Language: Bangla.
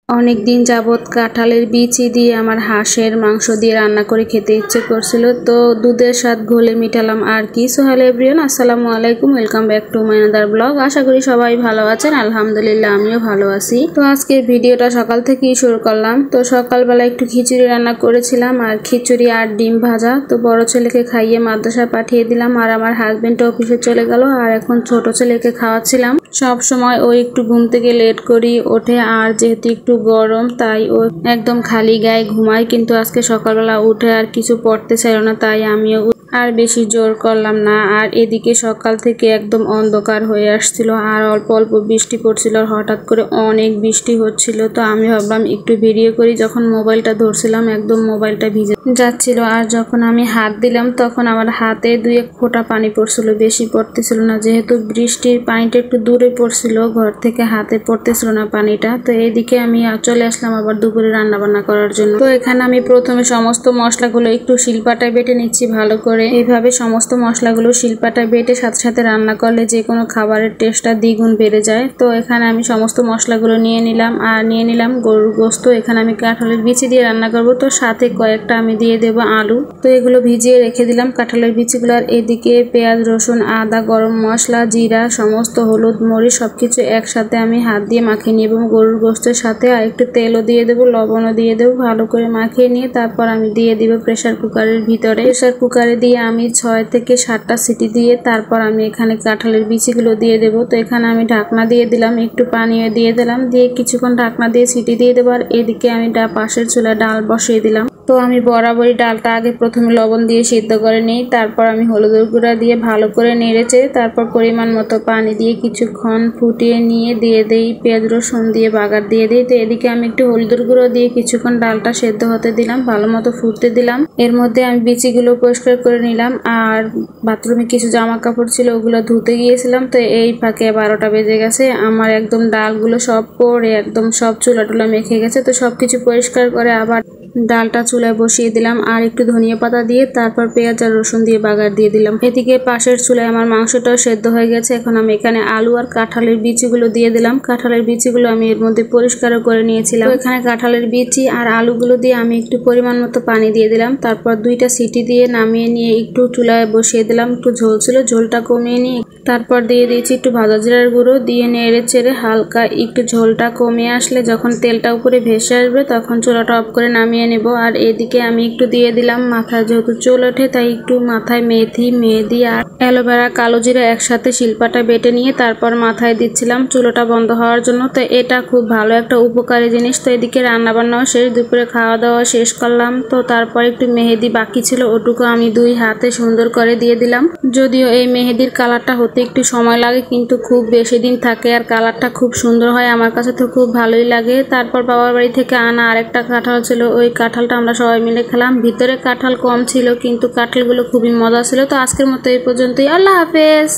অনেক দিন যাবত কাঁঠালের বিচি দিয়ে আমার হাঁসের মাংস দিয়ে রান্না করে খেতে ইচ্ছে করছিল, তো দুধের স্বাদ ঘোলে মিটালাম আর কি। সো হ্যালো এভরিওয়ান, আসসালামু আলাইকুম, welcome back to my another blog. আশা করি সবাই ভালো আছেন, আলহামদুলিল্লাহ আমিও ভালো আছি। তো আজকের ভিডিওটা সকাল থেকেই শুরু করলাম। তো সকালবেলা একটু খিচুড়ি রান্না করেছিলাম, আর খিচুড়ি আর ডিম ভাজা। তো বড় ছেলেকে খাইয়ে মাদ্রাসায় পাঠিয়ে দিলাম, আর আমার হাজবেন্ড অফিসে চলে গেল, আর এখন ছোট ছেলেকে খাওয়াচ্ছিলাম। সব সময় ও একটু ঘুম থেকে লেট করি ওঠে, আর যেহেতু একটু গরম তাই ও একদম খালি গায়ে ঘুমায়, কিন্তু আজকে সকালবেলা উঠে আর কিছু পড়তে চাইল না, তাই আমিও আর বেশি জোর করলাম না। আর এদিকে সকাল থেকে একদম অন্ধকার হয়ে আসছিল, আর অল্প অল্প বৃষ্টি পড়ছিল, আর হঠাৎ করে অনেক বৃষ্টি হচ্ছিল। তো আমি ভাবলাম একটু ভিডিও করি। যখন মোবাইলটা ধরছিলাম একদম মোবাইলটা ভিজে যাচ্ছিল, আর যখন আমি হাত দিলাম তখন আমার হাতে 2-1 ফোঁটা পানি পড়ছিল, বেশি পড়তেছিল না, যেহেতু বৃষ্টির পানিটা একটু দূরে পড়ছিল, ঘর থেকে হাতে পড়তেছিল না পানিটা। তো এইদিকে আমি চলে আসলাম আবার দুপুরে রান্না বান্না করার জন্য। তো এখানে আমি প্রথমে সমস্ত মশলাগুলো একটু শিলপাটায় বেটে নিচ্ছি ভালো করে। এইভাবে সমস্ত মশলাগুলো শিলপাটায় বেটে সাথে সাথে রান্না করলে যে কোনো খাবারের টেস্টটা দ্বিগুণ বেড়ে যায়। তো এখানে আমি সমস্ত মশলাগুলো নিয়ে নিলাম, আর নিয়ে নিলাম গরুর গোস্ত। এখানে আমি কাঁঠালের বিচি দিয়ে রান্না করব, তো সাথে কয়েকটা আমি দিয়ে দেবো আলু। তো এগুলো ভিজিয়ে রেখে দিলাম কাঁঠালের বিচিগুলো। আর এদিকে পেঁয়াজ, রসুন, আদা, গরম মশলা, জিরা, সমস্ত হলুদ, মরিচ সবকিছু একসাথে আমি হাত দিয়ে মাখিয়ে নিয়ে এবং গরুর গোস্তের সাথে আর একটু তেলও দিয়ে দেবো, লবণও দিয়ে দেবো, ভালো করে মাখিয়ে নিয়ে তারপর আমি দিয়ে দিব প্রেসার কুকারের ভিতরে। প্রেসার কুকারে দিয়ে আমি 6 থেকে 7টা সিটি দিয়ে তারপর আমি এখানে কাঁঠালের বিচিগুলো দিয়ে দেব। তো এখানে আমি ঢাকনা দিয়ে দিলাম, একটু পানিও দিয়ে দিলাম, দিয়ে কিছুক্ষণ ঢাকনা দিয়ে সিটি দিয়ে দেবো। আর এদিকে আমি পাশের চুলায় ডাল বসিয়ে দিলাম। তো আমি বরাবরই ডালটা আগে প্রথমে লবণ দিয়ে সিদ্ধ করে নিই, তারপর আমি হলুদের গুঁড়া দিয়ে ভালো করে নেড়েচে তারপর পরিমাণ মতো পানি দিয়ে কিছুক্ষণ ফুটিয়ে নিয়ে দিয়ে দেই পেঁয়াজ রসুন দিয়ে বাগার দিয়ে দিই। তো এদিকে আমি একটু হলুদের গুঁড়ো দিয়ে কিছুক্ষণ ডালটা সেদ্ধ হতে দিলাম, ভালো মতো ফুটতে দিলাম। এর মধ্যে আমি বিচিগুলো পরিষ্কার করে নিলাম, আর বাথরুমে কিছু জামা কাপড় ছিল ওগুলো ধুতে গিয়েছিলাম। তো এই ফাঁকে 12টা বেজে গেছে, আমার একদম ডালগুলো সব পড়ে একদম সব চুলা টুলা মেখে গেছে। তো সবকিছু পরিষ্কার করে আবার ডালটা চুলায় বসিয়ে দিলাম, আর একটু ধনিয়া পাতা দিয়ে তারপর পেঁয়াজ আর রসুন দিয়ে বাগার দিয়ে দিলাম। এদিকে পাশের চুলায় আমার মাংসটাও সেদ্ধ হয়ে গেছে। এখন আমি এখানে আলু আর কাঁঠালের বিচিগুলো দিয়ে দিলাম। কাঁঠালের বিচিগুলো আমি এর মধ্যে পরিষ্কারও করে নিয়েছিলাম। তো এখানে কাঁঠালের বিচি আর আলুগুলো দিয়ে আমি একটু পরিমাণ মতো পানি দিয়ে দিলাম, তারপর 2টা সিটি দিয়ে নামিয়ে নিয়ে একটু চুলায় বসিয়ে দিলাম। একটু ঝোল ছিল, ঝোলটা কমিয়ে নিয়ে তারপর দিয়ে দিয়েছি একটু ভাজা জিরার গুঁড়ো দিয়ে নেড়ে চেড়ে হালকা একটু ঝোলটা কমিয়ে আসলে যখন তেলটা উপরে ভেসে আসবে তখন চুলাটা অফ করে নামিয়ে নেব। আর এদিকে আমি একটু দিয়ে দিলাম মাথায়, যেহেতু চুল ওঠে তাই একটু মাথায় মেহেদি আর অ্যালোভেরা কালো জিরা একসাথে শিলপাটা বেটে নিয়ে তারপর মাথায় দিচ্ছিলাম চুলোটা বন্ধ হওয়ার জন্য। তো এটা খুব ভালো একটা উপকারী জিনিস। তো এদিকে রান্না বান্নাও শেষ, দুপুরে খাওয়া দাওয়া শেষ করলাম। তো তারপর একটু মেহেদি বাকি ছিল, ওটুকু আমি 2 হাতে সুন্দর করে দিয়ে দিলাম। যদিও এই মেহেদির কালারটা হতে একটু সময় লাগে, কিন্তু খুব বেশি দিন থাকে আর কালারটা খুব সুন্দর হয়, আমার কাছে তো খুব ভালোই লাগে। তারপর বাবার বাড়ি থেকে আনা আরেকটা কাঁঠাল ছিল, ওই কাঁঠালটা আমরা সবাই মিলে খেলাম। ভিতরে কাঁঠাল কম ছিল কিন্তু কাঁঠালগুলো খুবই মজা ছিল। তো আজকের মতো এই পর্যন্তই, আল্লাহ হাফেজ।